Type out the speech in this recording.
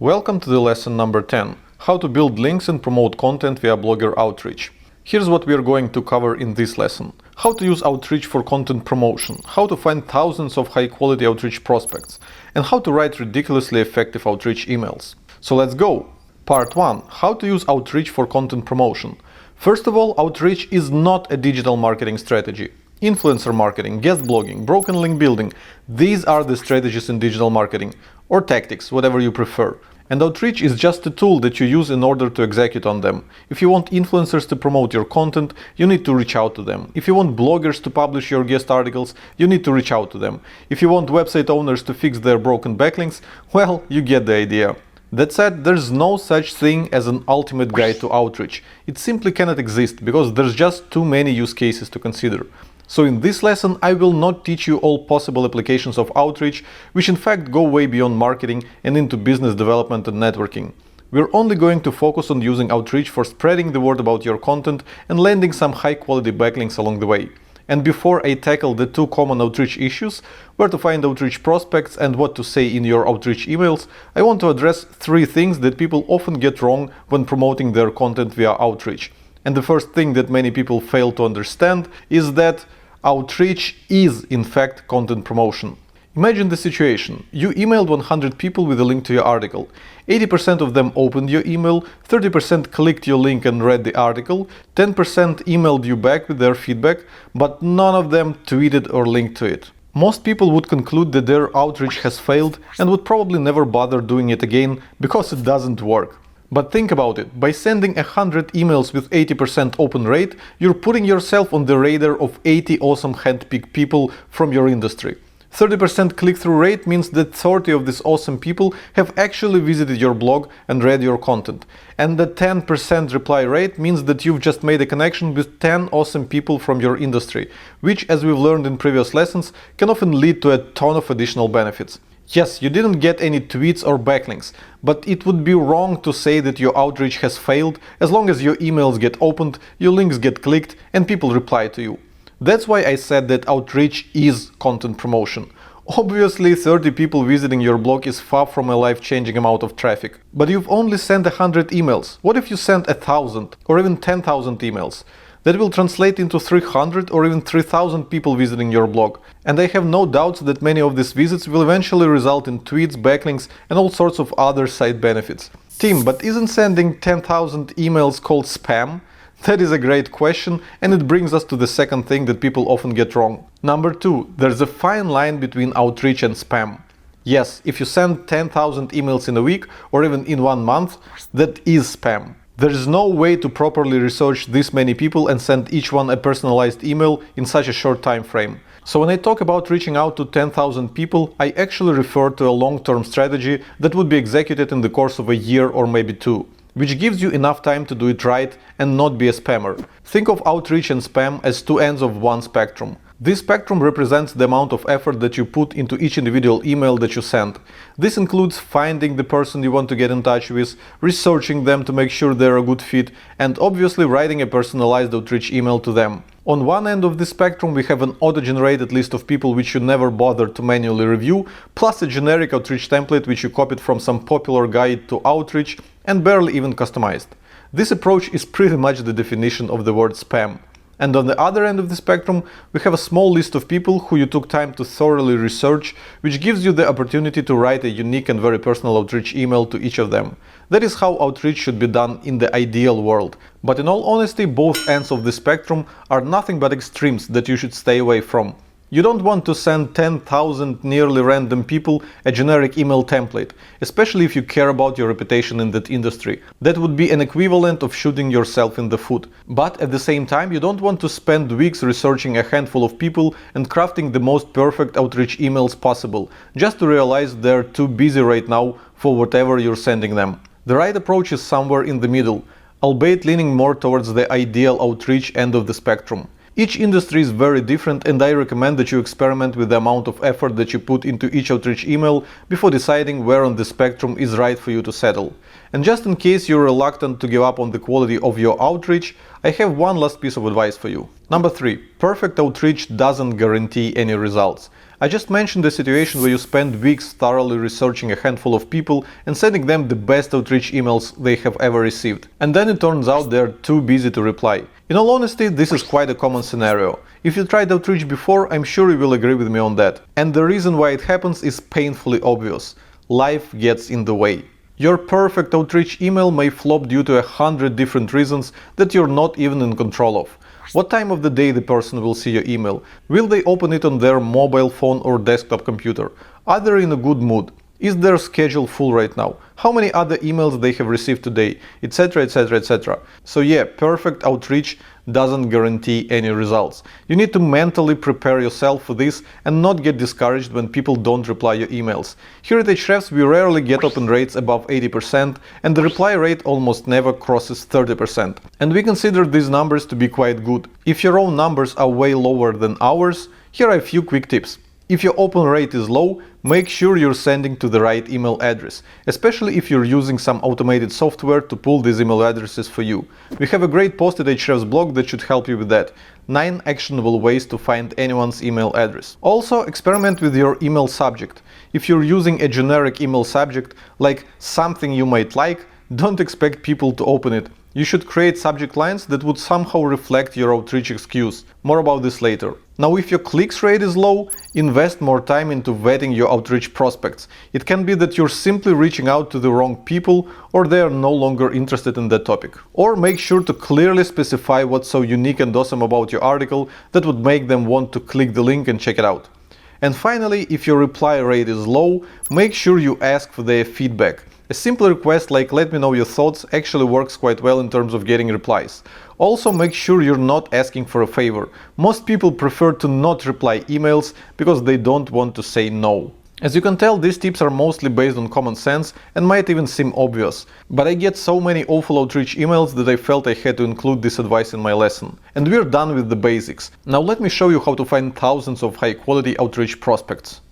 Welcome to the lesson number 10, how to build links and promote content via Blogger Outreach. Here's what we are going to cover in this lesson. How to use Outreach for content promotion, how to find thousands of high-quality outreach prospects, and how to write ridiculously effective outreach emails. So let's go! Part 1. How to use Outreach for content promotion. First of all, Outreach is not a digital marketing strategy. Influencer marketing, guest blogging, broken link building, these are the strategies in digital marketing, or tactics, whatever you prefer. And Outreach is just a tool that you use in order to execute on them. If you want influencers to promote your content, you need to reach out to them. If you want bloggers to publish your guest articles, you need to reach out to them. If you want website owners to fix their broken backlinks, well, you get the idea. That said, there's no such thing as an ultimate guide to outreach. It simply cannot exist because there's just too many use cases to consider. So in this lesson, I will not teach you all possible applications of outreach, which in fact go way beyond marketing and into business development and networking. We're only going to focus on using outreach for spreading the word about your content and landing some high-quality backlinks along the way. And before I tackle the two common outreach issues, where to find outreach prospects and what to say in your outreach emails, I want to address three things that people often get wrong when promoting their content via outreach. And the first thing that many people fail to understand is that outreach is, in fact, content promotion. Imagine the situation. You emailed 100 people with a link to your article. 80% of them opened your email, 30% clicked your link and read the article, 10% emailed you back with their feedback, but none of them tweeted or linked to it. Most people would conclude that their outreach has failed and would probably never bother doing it again because it doesn't work. But think about it, by sending 100 emails with 80% open rate, you're putting yourself on the radar of 80 awesome handpicked people from your industry. 30% click-through rate means that 30 of these awesome people have actually visited your blog and read your content. And the 10% reply rate means that you've just made a connection with 10 awesome people from your industry, which, as we've learned in previous lessons, can often lead to a ton of additional benefits. Yes, you didn't get any tweets or backlinks, but it would be wrong to say that your outreach has failed as long as your emails get opened, your links get clicked, and people reply to you. That's why I said that outreach is content promotion. Obviously, 30 people visiting your blog is far from a life-changing amount of traffic. But you've only sent 100 emails. What if you sent 1,000 or even 10,000 emails? That will translate into 300 or even 3,000 people visiting your blog. And I have no doubts that many of these visits will eventually result in tweets, backlinks, and all sorts of other side benefits. Tim, but isn't sending 10,000 emails called spam? That is a great question, and it brings us to the second thing that people often get wrong. Number 2, there's a fine line between outreach and spam. Yes, if you send 10,000 emails in a week or even in 1 month, that is spam. There is no way to properly research this many people and send each one a personalized email in such a short time frame. So when I talk about reaching out to 10,000 people, I actually refer to a long-term strategy that would be executed in the course of a year or maybe 2, which gives you enough time to do it right and not be a spammer. Think of outreach and spam as two ends of one spectrum. This spectrum represents the amount of effort that you put into each individual email that you send. This includes finding the person you want to get in touch with, researching them to make sure they're a good fit, and obviously writing a personalized outreach email to them. On one end of the spectrum, we have an auto-generated list of people which you never bother to manually review, plus a generic outreach template which you copied from some popular guide to outreach and barely even customized. This approach is pretty much the definition of the word spam. And on the other end of the spectrum, we have a small list of people who you took time to thoroughly research, which gives you the opportunity to write a unique and very personal outreach email to each of them. That is how outreach should be done in the ideal world. But in all honesty, both ends of the spectrum are nothing but extremes that you should stay away from. You don't want to send 10,000 nearly random people a generic email template, especially if you care about your reputation in that industry. That would be an equivalent of shooting yourself in the foot. But at the same time, you don't want to spend weeks researching a handful of people and crafting the most perfect outreach emails possible, just to realize they're too busy right now for whatever you're sending them. The right approach is somewhere in the middle, albeit leaning more towards the ideal outreach end of the spectrum. Each industry is very different, and I recommend that you experiment with the amount of effort that you put into each outreach email before deciding where on the spectrum is right for you to settle. And just in case you're reluctant to give up on the quality of your outreach, I have one last piece of advice for you. Number 3. Perfect outreach doesn't guarantee any results. I just mentioned the situation where you spend weeks thoroughly researching a handful of people and sending them the best outreach emails they have ever received. And then it turns out they're too busy to reply. In all honesty, this is quite a common scenario. If you tried outreach before, I'm sure you will agree with me on that. And the reason why it happens is painfully obvious. Life gets in the way. Your perfect outreach email may flop due to 100 different reasons that you're not even in control of. What time of the day the person will see your email? Will they open it on their mobile phone or desktop computer? Are they in a good mood? Is their schedule full right now? How many other emails they have received today? Etc, etc, etc. So yeah, perfect outreach doesn't guarantee any results. You need to mentally prepare yourself for this and not get discouraged when people don't reply your emails. Here at Ahrefs we rarely get open rates above 80% and the reply rate almost never crosses 30%. And we consider these numbers to be quite good. If your own numbers are way lower than ours, here are a few quick tips. If your open rate is low, make sure you're sending to the right email address, especially if you're using some automated software to pull these email addresses for you. We have a great post at Ahrefs blog that should help you with that. 9 actionable ways to find anyone's email address. Also, experiment with your email subject. If you're using a generic email subject, like something you might like, don't expect people to open it. You should create subject lines that would somehow reflect your outreach excuse. More about this later. Now, if your clicks rate is low, invest more time into vetting your outreach prospects. It can be that you're simply reaching out to the wrong people or they are no longer interested in that topic. Or make sure to clearly specify what's so unique and awesome about your article that would make them want to click the link and check it out. And finally, if your reply rate is low, make sure you ask for their feedback. A simple request like "let me know your thoughts" actually works quite well in terms of getting replies. Also, make sure you're not asking for a favor. Most people prefer to not reply emails because they don't want to say no. As you can tell, these tips are mostly based on common sense and might even seem obvious. But I get so many awful outreach emails that I felt I had to include this advice in my lesson. And we're done with the basics. Now let me show you how to find thousands of high-quality outreach prospects.